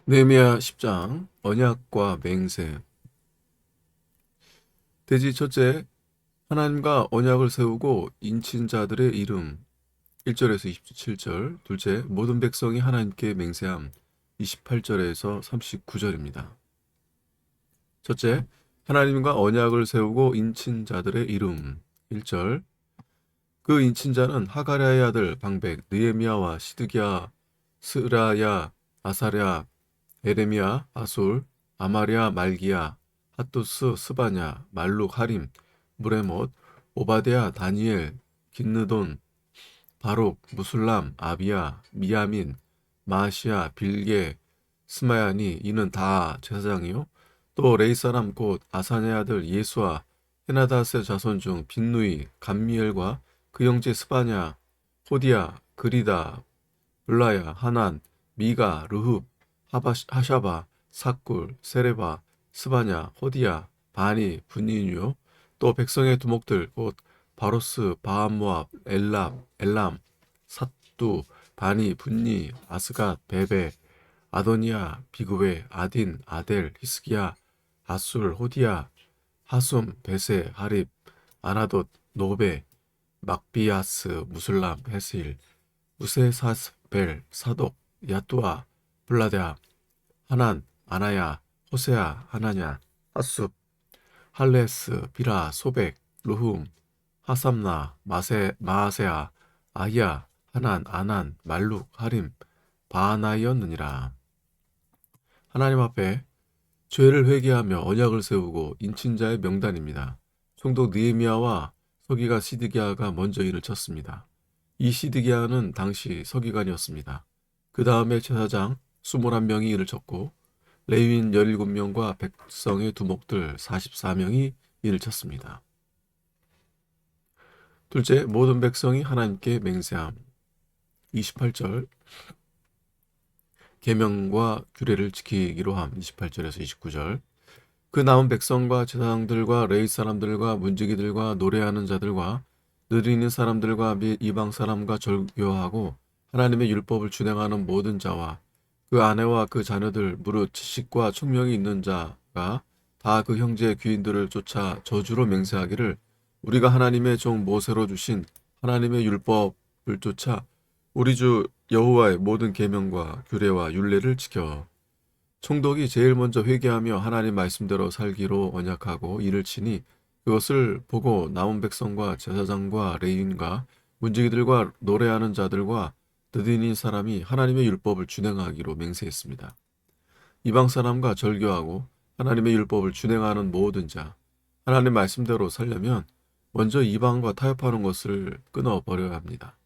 느헤미야 10장 언약과 맹세. 대지 첫째, 하나님과 언약을 세우고 인친 자들의 이름. 1절에서 27절. 둘째, 모든 백성이 하나님께 맹세함. 28절에서 39절입니다. 첫째, 하나님과 언약을 세우고 인친 자들의 이름. 1절. 그 인친 자는 하가랴의 아들 방백, 느헤미야와 시드기야, 스라야, 아사랴, 에레미야, 아솔, 아마랴, 말기야, 핫도스, 스바냐, 말룩, 하림, 무레못, 오바댜, 다니엘, 긴느돈, 바록, 무술람, 아비야, 미야민, 마시야, 빌게, 스마야니, 이는 다 제사장이요. 또 레이 사람 곧 아사냐 아들 예수와 헤나다스의 자손 중 빈누이, 감미엘과 그 형제 스바냐, 호디야, 그리다, 블라야, 하난, 미가, 르흡, 하샤바, 삭굴, 세레바, 스바냐, 호디야, 바니, 분니뉴요. 또 백성의 두목들 곧 바로스, 바암모압, 엘람, 삿두, 바니, 분니, 아스갓, 베베, 아도니아, 비그웨, 아딘, 아델, 히스기야, 아술, 호디야, 하숨, 베세, 하립, 아나돗, 노베, 막비야스, 무술람, 헤실, 무세사스벨, 사독, 야뚜아, 블라데아, 하난, 아나야, 호세아, 하나냐, 하숲, 할레스, 비라, 소백, 루훔, 하삼나, 마아세아, 아히야, 하난, 아난, 말룩, 하림, 바하나이었느니라. 하나님 앞에 죄를 회개하며 언약을 세우고 인친자의 명단입니다. 총독 느헤미야와 서기가 시드기야가 먼저 일을 쳤습니다. 이 시드기야는 당시 서기관이었습니다. 그 다음에 제사장 21명이 일을 쳤고 레위인 17명과 백성의 두목들 44명이 일을 쳤습니다. 둘째, 모든 백성이 하나님께 맹세함. 28절, 계명과 규례를 지키기로 함. 28절에서 29절. 그 남은 백성과 제사장들과 레위 사람들과 문지기들과 노래하는 자들과 느리는 사람들과 및 이방 사람과 절교하고 하나님의 율법을 준행하는 모든 자와 그 아내와 그 자녀들 무릇 지식과 총명이 있는 자가 다 그 형제의 귀인들을 쫓아 저주로 맹세하기를 우리가 하나님의 종 모세로 주신 하나님의 율법을 쫓아 우리 주 여호와의 모든 계명과 규례와 율례를 지켜. 총독이 제일 먼저 회개하며 하나님 말씀대로 살기로 언약하고 일을 치니 그것을 보고 남은 백성과 제사장과 레위인과 문지기들과 노래하는 자들과 느디닌 사람이 하나님의 율법을 준행하기로 맹세했습니다. 이방 사람과 절교하고 하나님의 율법을 준행하는 모든 자, 하나님 말씀대로 살려면 먼저 이방과 타협하는 것을 끊어버려야 합니다.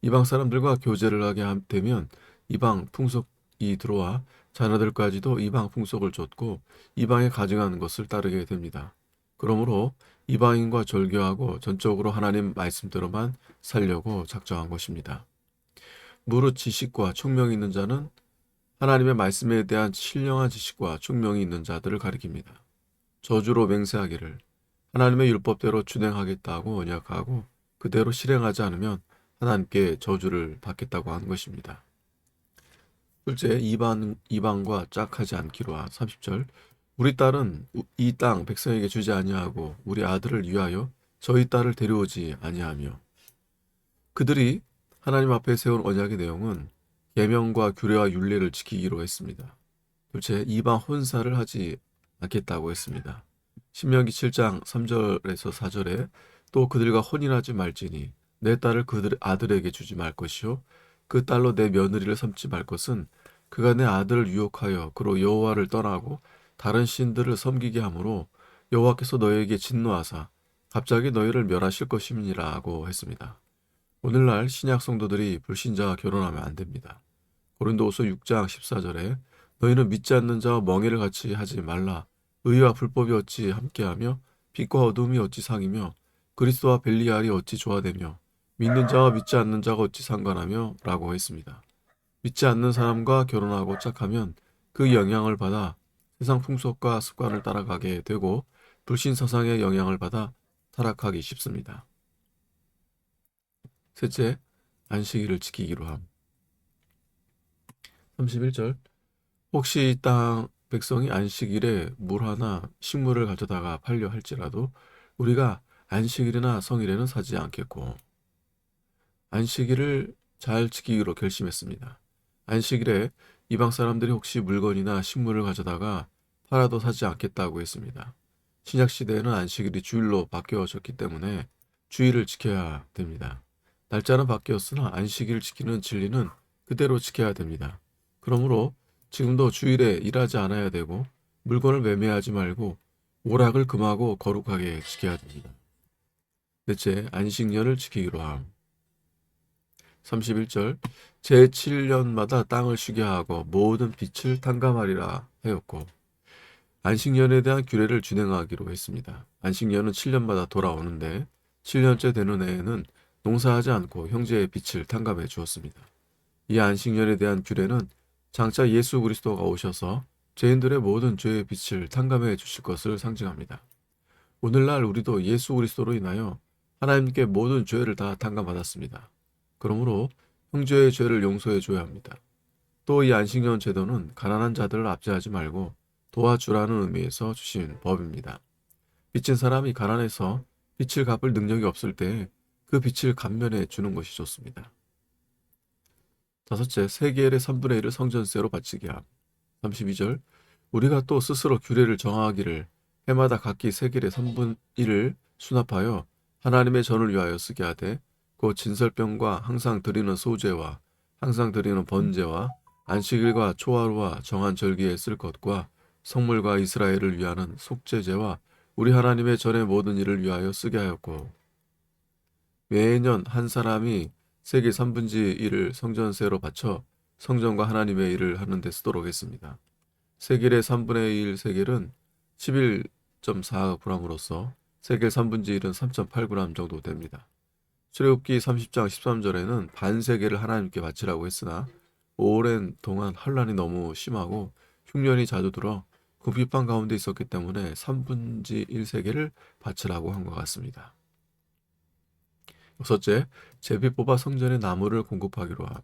이방 사람들과 교제를 하게 되면 이방 풍속이 들어와 자녀들까지도 이방 풍속을 좇고 이방에 가증하는 것을 따르게 됩니다. 그러므로 이방인과 절교하고 전적으로 하나님 말씀대로만 살려고 작정한 것입니다. 무릇 지식과 총명이 있는 자는 하나님의 말씀에 대한 신령한 지식과 총명이 있는 자들을 가리킵니다. 저주로 맹세하기를 하나님의 율법대로 준행하겠다고 언약하고 그대로 실행하지 않으면 하나님께 저주를 받겠다고 하는 것입니다. 둘째, 이방과 짝하지 않기로 한 30절. 우리 딸은 이 땅 백성에게 주지 아니하고 우리 아들을 위하여 저희 딸을 데려오지 아니하며. 그들이 하나님 앞에 세운 언약의 내용은 계명과 규례와 율례를 지키기로 했습니다. 둘째, 이방 혼사를 하지 않겠다고 했습니다. 신명기 7장 3절에서 4절에 또 그들과 혼인하지 말지니 내 딸을 그들 아들에게 주지 말 것이요 그 딸로 내 며느리를 삼지 말 것은 그가 내 아들을 유혹하여 그로 여호와를 떠나고 다른 신들을 섬기게 하므로 여호와께서 너희에게 진노하사 갑자기 너희를 멸하실 것임이라고 했습니다. 오늘날 신약 성도들이 불신자와 결혼하면 안 됩니다. 고린도후서 6장 14절에 너희는 믿지 않는 자와 멍에를 같이 하지 말라. 의와 불법이 어찌 함께하며 빛과 어둠이 어찌 상이며 그리스도와 벨리알이 어찌 조화되며 믿는 자와 믿지 않는 자가 어찌 상관하며 라고 했습니다. 믿지 않는 사람과 결혼하고 짝하면 그 영향을 받아 세상 풍속과 습관을 따라가게 되고 불신 사상의 영향을 받아 타락하기 쉽습니다. 셋째, 안식일을 지키기로 함. 31절. 혹시 이 땅 백성이 안식일에 물 하나 식물을 가져다가 팔려 할지라도 우리가 안식일이나 성일에는 사지 않겠고 안식일을 잘 지키기로 결심했습니다. 안식일에 이방 사람들이 혹시 물건이나 식물을 가져다가 팔아도 사지 않겠다고 했습니다. 신약 시대에는 안식일이 주일로 바뀌어졌기 때문에 주일을 지켜야 됩니다. 날짜는 바뀌었으나 안식일 지키는 진리는 그대로 지켜야 됩니다. 그러므로 지금도 주일에 일하지 않아야 되고 물건을 매매하지 말고 오락을 금하고 거룩하게 지켜야 됩니다. 넷째, 안식년을 지키기로 함. 31절 제7년마다 땅을 쉬게 하고 모든 빛을 탕감하리라 하였고 안식년에 대한 규례를 준행하기로 했습니다. 안식년은 7년마다 돌아오는데 7년째 되는 해에는 농사하지 않고 형제의 빛을 탕감해 주었습니다. 이 안식년에 대한 규례는 장차 예수 그리스도가 오셔서 죄인들의 모든 죄의 빛을 탕감해 주실 것을 상징합니다. 오늘날 우리도 예수 그리스도로 인하여 하나님께 모든 죄를 다 탕감받았습니다. 그러므로 형제의 죄를 용서해 줘야 합니다. 또 이 안식년 제도는 가난한 자들을 압제하지 말고 도와주라는 의미에서 주신 법입니다. 빚진 사람이 가난해서 빚을 갚을 능력이 없을 때 그 빚을 감면해 주는 것이 좋습니다. 다섯째, 세계일의 3분의 1을 성전세로 바치게 함. 32절 우리가 또 스스로 규례를 정하기를 해마다 각기 세겔의 3분의 1을 수납하여 하나님의 전을 위하여 쓰게 하되 곧 진설병과 항상 드리는 소제와 항상 드리는 번제와 안식일과 초하루와 정한 절기에 쓸 것과 성물과 이스라엘을 위하는 속죄제와 우리 하나님의 전의 모든 일을 위하여 쓰게 하였고 매년 한 사람이 세계 3분의 1을 성전세로 바쳐 성전과 하나님의 일을 하는 데 쓰도록 했습니다. 세겔의 3분의 1 세겔은 11.4g으로서 세겔 3분의 1은 3.8g 정도 됩니다. 출애굽기 30장 13절에는 반세겔을 하나님께 바치라고 했으나 오랜 동안 환란이 너무 심하고 흉년이 자주 들어 궁핍한 가운데 있었기 때문에 3분의 1 세겔을 바치라고 한 것 같습니다. 여섯째, 제비 뽑아 성전에 나무를 공급하기로 함.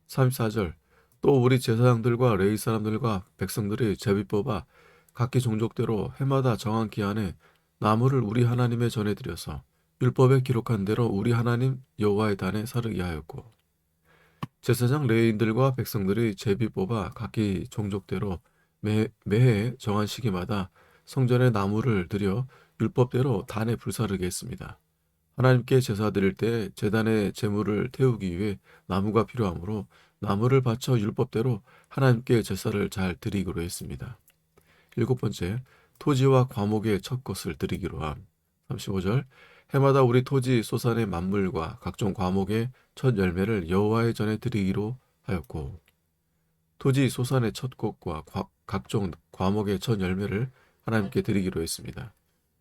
34절 또 우리 제사장들과 레위 사람들과 백성들이 제비 뽑아 각기 종족대로 해마다 정한 기한에 나무를 우리 하나님의 전에 드려서 율법에 기록한 대로 우리 하나님 여호와의 단에 사르게 하였고 제사장 레위인들과 백성들이 제비 뽑아 각기 종족대로 매해 정한 시기마다 성전에 나무를 들여 율법대로 단에 불사르게 했습니다. 하나님께 제사 드릴 때 제단의 제물을 태우기 위해 나무가 필요하므로 나무를 바쳐 율법대로 하나님께 제사를 잘 드리기로 했습니다. 일곱 번째, 토지와 과목의 첫 것을 드리기로 함. 35절 해마다 우리 토지 소산의 만물과 각종 과목의 첫 열매를 여호와의 전에 드리기로 하였고 토지 소산의 첫 것과 각종 과목의 첫 열매를 하나님께 드리기로 했습니다.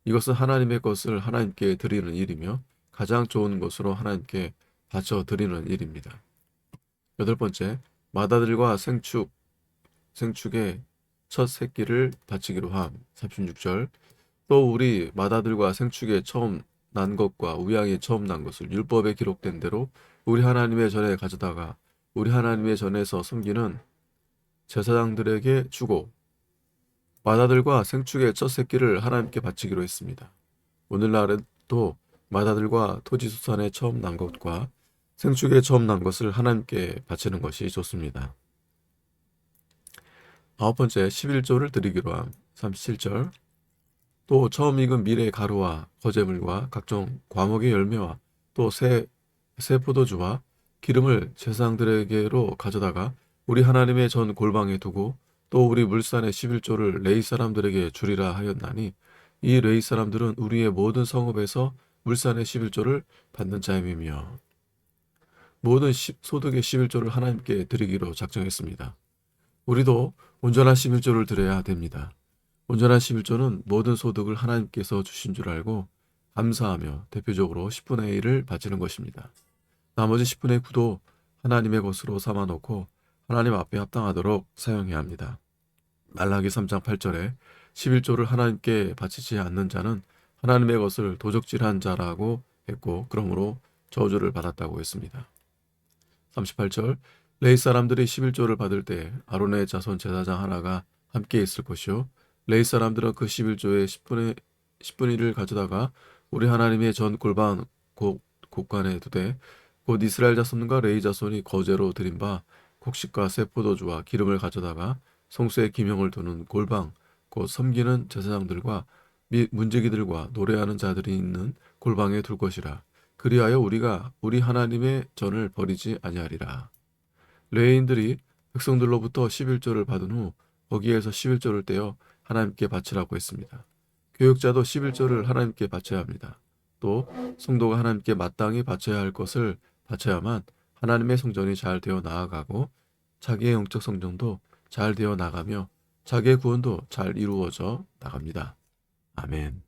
이것은 하나님의 것을 하나님께 드리는 일이며 가장 좋은 것으로 하나님께 바쳐 드리는 일입니다. 여덟 번째, 마다들과 생축의 첫 새끼를 바치기로 함. 36절 또 우리 마다들과 생축의 처음 난 것과 우양이 처음 난 것을 율법에 기록된 대로 우리 하나님의 전에 가져다가 우리 하나님의 전에서 섬기는 제사장들에게 주고 마다들과 생축의 첫 새끼를 하나님께 바치기로 했습니다. 오늘날에도 마다들과 토지수산의 처음 난 것과 생축의 처음 난 것을 하나님께 바치는 것이 좋습니다. 아홉 번째, 11조를 드리기로 함. 37절 또 처음 익은 밀의 가루와 거제물과 각종 과목의 열매와 또 새 포도주와 기름을 제사장들에게로 가져다가 우리 하나님의 전 골방에 두고 또 우리 물산의 11조를 레위 사람들에게 주리라 하였나니 이 레위 사람들은 우리의 모든 성읍에서 물산의 11조를 받는 자임이며 모든 소득의 11조를 하나님께 드리기로 작정했습니다. 우리도 온전한 11조를 드려야 됩니다. 온전한 11조는 모든 소득을 하나님께서 주신 줄 알고 감사하며 대표적으로 10분의 1을 바치는 것입니다. 나머지 10분의 9도 하나님의 것으로 삼아놓고 하나님 앞에 합당하도록 사용해야 합니다. 말라기 3장 8절에 11조를 하나님께 바치지 않는 자는 하나님의 것을 도적질한 자라고 했고 그러므로 저주를 받았다고 했습니다. 38절 레위 사람들이 11조를 받을 때 아론의 자손 제사장 하나가 함께 있을 것이요 레위 사람들은 그 11조의 10분의 1을 가져다가 우리 하나님의 전 골방 곳간에 두되 곧 이스라엘 자손과 레위 자손이 거제로 드린 바 곡식과 새 포도주와 기름을 가져다가 성소에 기명을 두는 골방 곧 섬기는 제사장들과 및 문제기들과 노래하는 자들이 있는 골방에 둘 것이라. 그리하여 우리가 우리 하나님의 전을 버리지 아니하리라. 레위인들이 백성들로부터 11조를 받은 후 거기에서 11조를 떼어 하나님께 바치라고 했습니다. 교육자도 11조를 하나님께 바쳐야 합니다. 또 성도가 하나님께 마땅히 바쳐야 할 것을 바쳐야만 하나님의 성전이 잘 되어 나아가고 자기의 영적 성전도 잘 되어 나가며 자기의 구원도 잘 이루어져 나갑니다. 아멘.